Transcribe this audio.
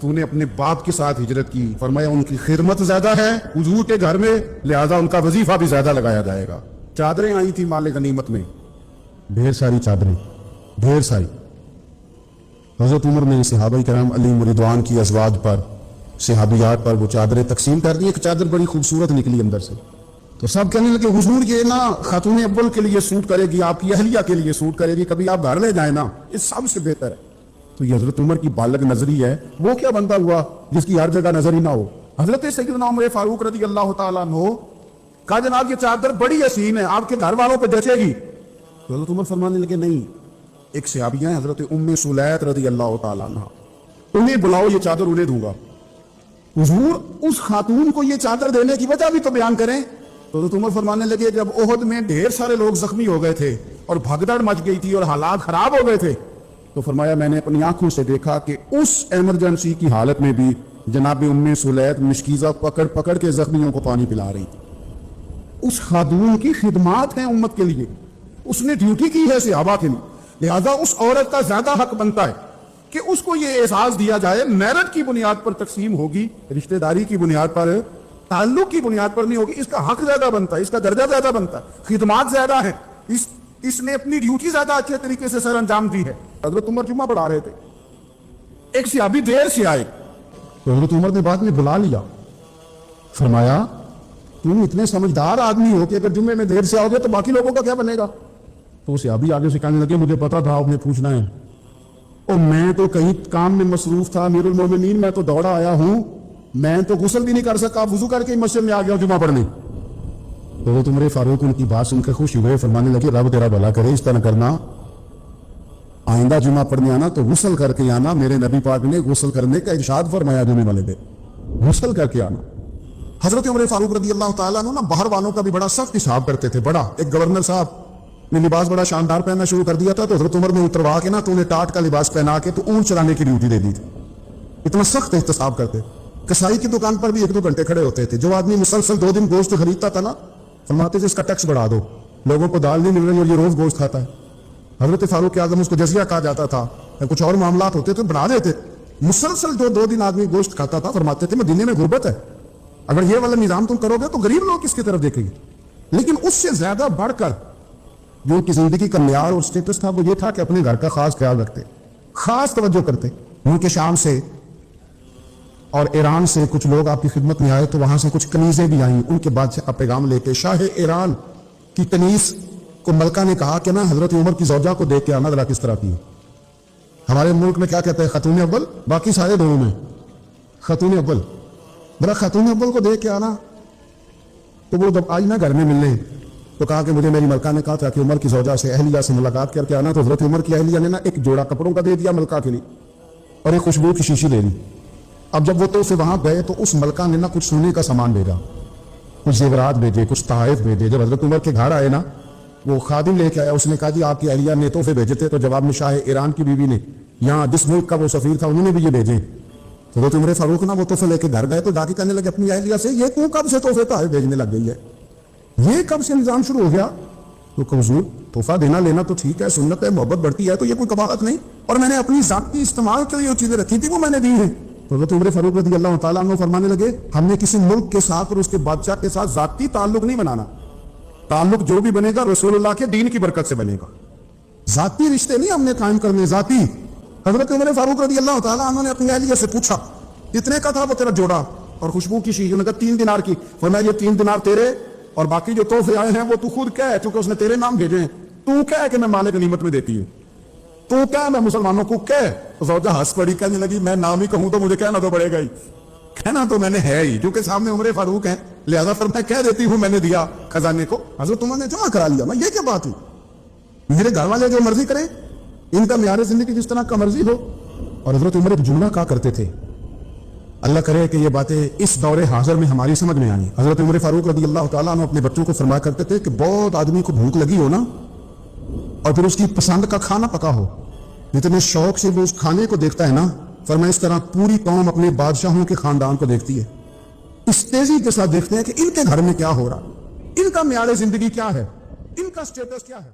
تو نے اپنے باپ کے ساتھ ہجرت کی، فرمایا ان کی خدمت زیادہ ہے حضور کے گھر میں، لہذا ان کا وظیفہ بھی زیادہ لگایا جائے گا۔ چادریں آئی تھی مال غنیمت میں، ڈھیر ساری چادریں، ڈھیر ساری۔ حضرت عمر نے صحابہ کرام علی رضوان کی ازواج پر، صحابیات پر وہ چادریں تقسیم کر دی۔ ایک چادر بڑی خوبصورت نکلی اندر سے، تو سب کہنے لگے حضور یہ نا خاتون اول کے لیے سوٹ کرے گی، آپ کی اہلیہ کے لیے سوٹ کرے گی، کبھی آپ گھر لے جائیں نا، یہ سب سے بہتر ہے۔ تو یہ حضرت عمر کی بالغ نظری ہے، وہ کیا بندہ ہوا جس کی ہر جگہ نظر ہی نہ ہو۔ حضرت سیدنا عمر فاروق رضی اللہ تعالیٰ عنہ کہا جناب یہ چادر بڑی حسین ہے، آپ کے گھر والوں پہ جچے گی۔ تو حضرت عمر فرمانے لگے نہیں، ایک صحابیہ ہیں حضرت ام سلیت رضی اللہ تعالیٰ عنہ، انہیں بلاؤ، یہ چادر انہیں دوں گا۔ حضور اس خاتون کو یہ چادر دینے کی وجہ بھی تو بیان کریں۔ تو حضرت عمر فرمانے لگے جب احد میں ڈھیر سارے لوگ زخمی ہو گئے تھے اور بھگدڑ مچ گئی تھی اور حالات خراب ہو گئے تھے، تو فرمایا میں نے اپنی آنکھوں سے دیکھا کہ اس ایمرجنسی کی حالت میں بھی جناب ام سلیت مشکیزہ پکڑ پکڑ کے زخمیوں کو پانی پلا رہی تھی۔ اس خاتون کی خدمات ہیں امت کے لیے، اس نے ڈیوٹی کی ہے صحابہ کے لیے، لہذا اس عورت کا زیادہ حق بنتا ہے کہ اس کو یہ احساس دیا جائے میرٹ کی بنیاد پر تقسیم ہوگی، رشتہ داری کی بنیاد پر، تعلق کی بنیاد پر نہیں ہوگی، اس کا حق زیادہ بنتا ہے، اس کا درجہ زیادہ بنتا ہے، خدمات زیادہ ہیں، اس نے اپنی ڈیوٹی زیادہ اچھے طریقے سے سر انجام دی ہے۔ حضرت عمر جمعہ پڑھا رہے تھے، ایک صحابی دیر سے آئے تو حضرت عمر نے بعد میں بلا لیا، فرمایا تم اتنے سمجھدار آدمی ہو کہ اگر جمعے میں دیر سے آؤ گے تو باقی لوگوں کا کیا بنے گا؟ تو صحابی آگے سے کہنے لگے مجھے پتا تھا آپ نے پوچھنا ہے، اور میں تو کہیں کام میں مصروف تھا، امیر المومنین میں تو دوڑا آیا ہوں، میں تو غسل بھی نہیں کر سکا، وضو کر کے مسجد میں آ گیا جمعہ پڑھنے۔ تو وہ عمر فاروق ان کی بات سن کے خوش ہوئے، فرمانے لگے رب تیرا بھلا کرے، اس طرح کرنا، آئندہ جمعہ پڑھنے آنا تو غسل کر کے آنا، میرے نبی پاک نے غسل کرنے کا ارشاد فرمایا جمعے والے دن، غسل کر کے آنا۔ حضرت عمر فاروق رضی اللہ تعالیٰ عنہ باہر والوں کا بھی بڑا سخت حساب کرتے تھے، بڑا، ایک گورنر صاحب نے لباس بڑا شاندار پہننا شروع کر دیا تھا تو حضرت عمر نے اتروا کے نا تو انہیں ٹاٹ کا لباس پہنا کے تو اونٹ چلانے کی ڈیوٹی دے دی تھی، اتنا سخت احتساب کرتے۔ کسائی کی دکان پر بھی 1-2 گھنٹے کھڑے ہوتے تھے، جو آدمی مسلسل 2 دن گوشت خریدتا تھا نا، فرماتے تھے اس کا ٹیکس بڑھا دو، لوگوں کو دال نہیں مل رہی اور یہ روز گوشت کھاتا ہے۔ حضرت فاروق اعظم اس کو جزیہ کہا جاتا تھا، کچھ اور معاملات ہوتے تو بنا دیتے، مسلسل جو 2 دن آدمی گوشت کھاتا تھا، فرماتے تھے مدینے میں غربت ہے، اگر یہ والا نظام تم کرو گے تو غریب لوگ کس کی طرف دیکھیں گے۔ لیکن اس سے زیادہ بڑھ کر جو ان کی زندگی کا معیار اور سٹیٹس تھا وہ یہ تھا کہ اپنے گھر کا خاص خیال رکھتے، خاص توجہ کرتے۔ ان کے شام سے اور ایران سے کچھ لوگ آپ کی خدمت میں آئے تو وہاں سے کچھ کنیزیں بھی آئیں، ان کے بادشاہ کا پیغام لے کے۔ شاہ ایران کی کنیز کو ملکہ نے کہا کہ نا حضرت عمر کی زوجہ کو دیکھ کے آنا ذرا کس طرح کی ہے۔ ہمارے ملک میں کیا کہتے ہیں خاتون اول، باقی سارے دونوں میں خاتون اول، ذرا خاتون اول کو دیکھ کے آنا۔ تو وہ جب آئی نا گھر میں ملنے تو کہا کہ مجھے میری ملکہ نے کہا تھا کہ عمر کی زوجہ سے اہلیہ سے ملاقات کر کے آنا، تو حضرت عمر کی اہلیہ نے نا ایک جوڑا کپڑوں کا دے دیا ملکہ کے لیے اور ایک خوشبو کی شیشی دے دی۔ اب جب وہ تو اسے وہاں گئے تو اس ملکہ نے نا کچھ سونے کا سامان بھیجا، کچھ زیورات بھیجے، کچھ تحائف بھیجے۔ جب حضرت عمر کے گھر آئے نا وہ خادم لے کے آیا، اس نے کہا جی آپ کی اہلیہ نے تحفے بھیجے تھے، تو جواب میں شاہ ایران کی بیوی نے یہاں جس ملک کا وہ سفیر تھا انہوں نے بھی یہ بھیجے۔ تو حضرت عمر فاروق نا وہ تحفے لے کے گھر گئے تو جا کے کہنے لگے اپنی اہلیہ سے یہ کیوں کب سے تحفے تحائف بھیجنے لگ گئی ہے، یہ کب سے نظام شروع ہو گیا؟ تو حضور تحفہ دینا لینا تو ٹھیک ہے، سنت ہے، محبت بڑھتی ہے، تو یہ کوئی کباہت نہیں، اور میں نے اپنی ذاتی استعمال کے لیے جو چیزیں رکھی تھی وہ میں نے دی ہیں۔ تو حضرت عمر فاروق رضی اللہ تعالیٰ عنہ فرمانے لگے ہم نے کسی ملک کے ساتھ اور اس کے بادشاہ کے ساتھ ذاتی تعلق نہیں بنانا، تعلق جو بھی بنے گا رسول اللہ کے دین کی برکت سے بنے گا، ذاتی رشتے نہیں ہم نے قائم کرنے، ذاتی۔ حضرت عمر فاروق رضی اللہ تعالیٰ عنہ نے اپنی اہلیہ سے پوچھا کتنے کا تھا وہ تیرا جوڑا اور خوشبو کی شیشی؟ انہوں نے کہا 3 دینار کی۔ فرمایا یہ 3 دینار تیرے اور باقی جو تحفے آئے ہیں وہ تو خود کہہ، چونکہ اس نے تیرے نام بھیجے ہیں، تو کہہ کہ میں مال غنیمت میں دیتی ہوں، تو کہہ میں مسلمانوں کو کہہ۔ زوجہ ہنس پڑی، کہنے لگی میں نام ہی کہوں تو مجھے کہنا تو پڑے گا ہی، کہنا تو میں نے ہے ہی، کیونکہ سامنے عمر فاروق ہیں، لہذا پھر میں کہہ دیتی ہوں میں نے دیا خزانے کو۔ حضرت عمر نے جمع کرا لیا، میں یہ کیا بات ہوئی، میرے گھر والے جو مرضی کریں، ان کا معیار زندگی جس طرح کا مرضی ہو۔ اور حضرت عمر ایک جملہ کہا کرتے تھے، اللہ کرے کہ یہ باتیں اس دور حاضر میں ہماری سمجھ میں آئیں۔ حضرت عمر فاروق رضی اللہ تعالیٰ عنہ اپنے بچوں کو فرمایا کرتے تھے کہ بہت آدمی کو بھوک لگی ہو نا اور پھر اس کی پسند کا کھانا پکا ہو، جتنے شوق سے وہ اس کھانے کو دیکھتا ہے نا، فرمایا اس طرح پوری قوم اپنے بادشاہوں کے خاندان کو دیکھتی ہے، اس تیزی کے ساتھ دیکھتے ہیں کہ ان کے گھر میں کیا ہو رہا، ان کا معیار زندگی کیا ہے، ان کا سٹیٹس کیا ہے۔